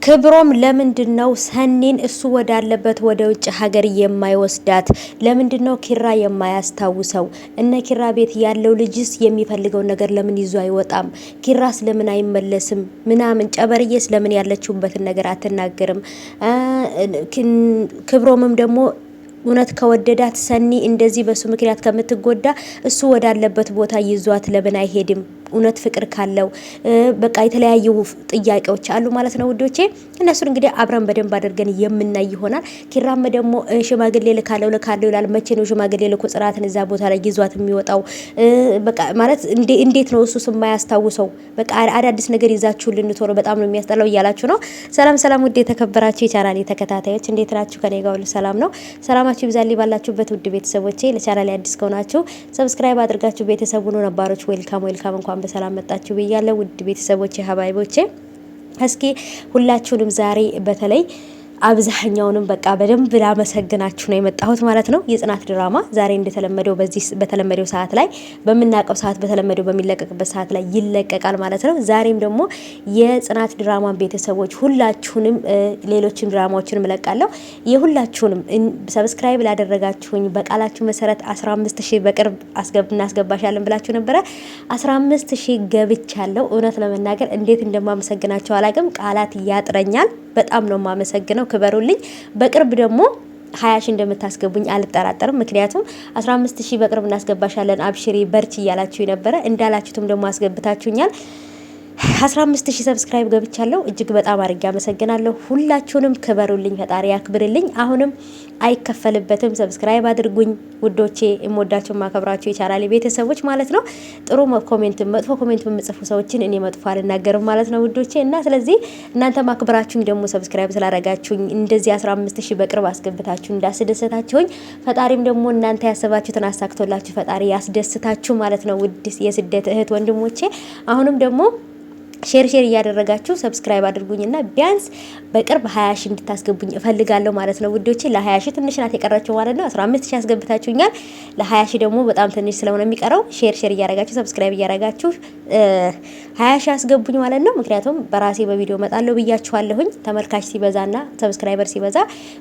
ክብሮም ለምንድነው ሰኒን እሱ ወዳለበት ወደ ውጭ ሀገር የማይወስዳት? ለምንድነው ኪራ የማያስታውሰው? እነ ኪራ ቤት ያለው ልጅስ የሚፈልገው ነገር ለምን ይዞ አይወጣም? ኪራስ ለምን አይመለስም? ምናምን ጨበርዬስ ለምን ያለችውበትን ነገር አትናገርም? ክብሮምም ደግሞ እውነት ከወደዳት ሰኒ እንደዚህ በሱ ምክንያት ከምትጎዳ እሱ ወዳለበት ቦታ ይዟት ለምን አይሄድም? እውነት ፍቅር ካለው በቃ የተለያዩ ጥያቄዎች አሉ ማለት ነው ውዶቼ። እነሱን እንግዲህ አብረን በደንብ አድርገን የምናይ ይሆናል። ኪራም ደግሞ ሽማግሌ ልካለው ይላል። መቼ ነው ሽማግሌ ልኮ ጽናትን እዛ ቦታ ላይ ይዟት የሚወጣው? በቃ ማለት እንዴት ነው እሱ የማያስታውሰው? በቃ አዳዲስ ነገር ይዛችሁልን ቶሎ፣ በጣም ነው የሚያስጠላው እያላችሁ ነው። ሰላም ሰላም፣ ውድ የተከበራችሁ የቻናሌ ተከታታዮች እንዴት ናችሁ? ከኔ ጋር ሁሉ ሰላም ነው። ሰላማችሁ ይብዛልኝ ባላችሁበት ውድ ቤተሰቦቼ። ለቻናሌ አዲስ ከሆናችሁ ሰብስክራይብ አድርጋችሁ ቤተሰቡ ነው። ነባሮች ዌልካም እንኳን በሰላም መጣችሁ ብያለሁ ውድ ቤተሰቦቼ ሀባይቦቼ። እስኪ ሁላችሁንም ዛሬ በተለይ አብዛኛውንም በቃ በደንብ ላመሰግናችሁ ነው የመጣሁት ማለት ነው። የጽናት ድራማ ዛሬ እንደተለመደው በዚህ በተለመደው ሰዓት ላይ በምናቀው ሰዓት በተለመደው በሚለቀቅበት ሰዓት ላይ ይለቀቃል ማለት ነው። ዛሬም ደግሞ የጽናት ድራማ ቤተሰቦች ሁላችሁንም ሌሎችም ድራማዎችን እለቃለሁ። የሁላችሁንም ሰብስክራይብ ላደረጋችሁኝ በቃላችሁ መሰረት 15000 በቅርብ እናስገባሻለን ብላችሁ ነበረ። 15000 ገብቻለሁ። እውነት ለመናገር እንዴት እንደማመሰግናቸው አላቅም፣ ቃላት ያጥረኛል። በጣም ነው ማመሰግነው። ክበሩልኝ። በቅርብ ደግሞ 20 እንደምታስገቡኝ አልጠራጠርም። ምክንያቱም 15000 በቅርብ እናስገባሻለን አብሽሪ በርቺ እያላችሁ ነበረ። እንዳላችሁትም ደግሞ አስገብታችሁኛል። 15000 ሰብስክራይብ ገብቻለሁ። እጅግ በጣም አድርጌ አመሰግናለሁ። ሁላችሁንም ክበሩልኝ፣ ፈጣሪ ያክብርልኝ። አሁንም አይከፈልበትም። ሰብስክራይብ አድርጉኝ ውዶቼ፣ እምወዳችሁ ማከብራችሁ የቻናሌ ቤተሰቦች ማለት ነው። ጥሩ ኮሜንት፣ መጥፎ ኮሜንት በመጽፉ ሰዎችን እኔ መጥፎ አልናገርም ማለት ነው ውዶቼ። እና ስለዚህ እናንተ ማክብራችሁኝ ደግሞ ሰብስክራይብ ስላደረጋችሁኝ እንደዚህ 15000 በቅርብ አስገብታችሁ እንዳስደሰታችሁኝ ፈጣሪም ደግሞ እናንተ ያሰባችሁትን አሳክቶላችሁ ፈጣሪ ያስደስታችሁ ማለት ነው ውድ የስደት እህት ወንድሞቼ። አሁንም ደግሞ ሼር እያደረጋችሁ ሰብስክራይብ አድርጉኝና ቢያንስ በቅርብ 20000 እንድታስገቡኝ እፈልጋለሁ ማለት ነው ውዶቼ። ለ20000 ትንሽ ናት የቀረችው ማለት ነው። 15000 አስገብታችሁኛል። ለ20000 ደግሞ በጣም ትንሽ ስለሆነ የሚቀረው ሼር እያደረጋችሁ ሰብስክራይብ እያደረጋችሁ 20000 አስገቡኝ ማለት ነው። ምክንያቱም በራሴ በቪዲዮ መጣለሁ ብያችኋለሁኝ። ተመልካች ሲበዛና ሰብስክራይበር ሲበዛ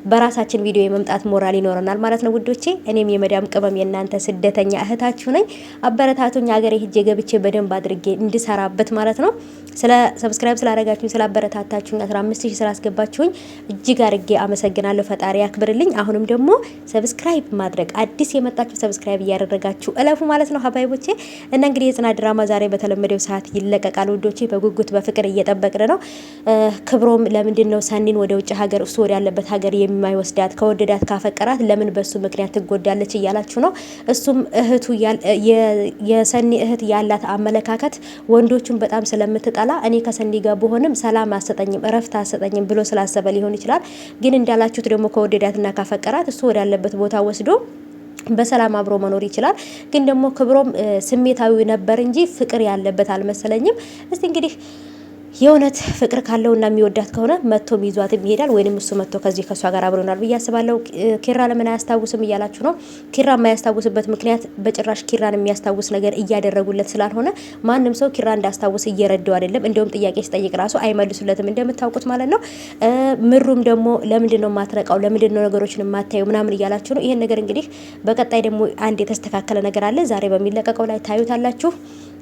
በራሳችን ቪዲዮ የመምጣት ሞራል ይኖረናል ማለት ነው ውዶቼ። እኔም የመዳም ቅመም የእናንተ ስደተኛ እህታችሁ ነኝ። አበረታቱኝ፣ ሀገሬ ሄጄ ገብቼ በደንብ አድርጌ እንድሰራበት ማለት ነው። ስለ ሰብስክራይብ ስላደረጋችሁኝ ስላበረታታችሁኝ 15000 ስላስገባችሁኝ እጅግ አድርጌ አመሰግናለሁ። ፈጣሪ ያክብርልኝ። አሁንም ደግሞ ሰብስክራይብ ማድረግ አዲስ የመጣችሁ ሰብስክራይብ እያደረጋችሁ እለፉ ማለት ነው ሀባይቦቼ። እና እንግዲህ የጽናት ድራማ ዛሬ በተለመደው ሰዓት ይለቀቃል ውዶቼ። በጉጉት በፍቅር እየጠበቅን ነው። ክብሮም ለምንድነው ሰኒን ወደ ውጭ ሀገር እሱ ወደ ያለበት ሀገር የማይወስዳት? ከወደዳት ካፈቀራት ለምን በሱ ምክንያት ትጎዳለች እያላችሁ ነው። እሱም እህቱ የሰኒ እህት ያላት አመለካከት ወንዶቹን በጣም ስለምትጣላ እኔ ከሰኒ ጋር በሆንም ሰላም አሰጠኝም እረፍት አሰጠኝም ብሎ ስላሰበ ሊሆን ይችላል። ግን እንዳላችሁት ደግሞ ከወደዳትና ካፈቀራት እሱ ወደ ያለበት ቦታ ወስዶ በሰላም አብሮ መኖር ይችላል። ግን ደግሞ ክብሮም ስሜታዊ ነበር እንጂ ፍቅር ያለበት አልመሰለኝም። እስቲ እንግዲህ የእውነት ፍቅር ካለውና የሚወዳት ከሆነ መጥቶ ይዟትም ይሄዳል፣ ወይንም እሱ መጥቶ ከዚህ ከሷ ጋር አብሮናል ብዬ አስባለሁ። ኪራ ለምን አያስታውስም እያላችሁ ነው። ኪራ የማያስታውስበት ምክንያት በጭራሽ ኪራን የሚያስታውስ ነገር እያደረጉለት ስላልሆነ ማንም ሰው ኪራ እንዳስታውስ እየረዳው አይደለም። እንዲሁም ጥያቄ ሲጠይቅ ራሱ አይመልሱለትም እንደምታውቁት ማለት ነው። ምሩም ደግሞ ለምንድነው ማትረቃው? ለምንድነው ነገሮችን የማታየው? ምናምን እያላችሁ ነው። ይሄን ነገር እንግዲህ በቀጣይ ደግሞ አንድ የተስተካከለ ነገር አለ። ዛሬ በሚለቀቀው ላይ ታዩታላችሁ።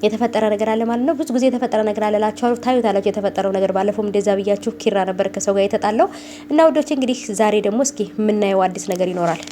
የተፈጠረ ነገር አለ ማለት ነው። ብዙ ጊዜ የተፈጠረ ነገር አለ ላችሁ ታዩታላችሁ። የተፈጠረው ነገር ባለፈው እንደዛ ብያችሁ ኪራ ነበር ከሰው ጋር የተጣለው እና ውዶች እንግዲህ ዛሬ ደግሞ እስኪ የምናየው አዲስ ነገር ይኖራል።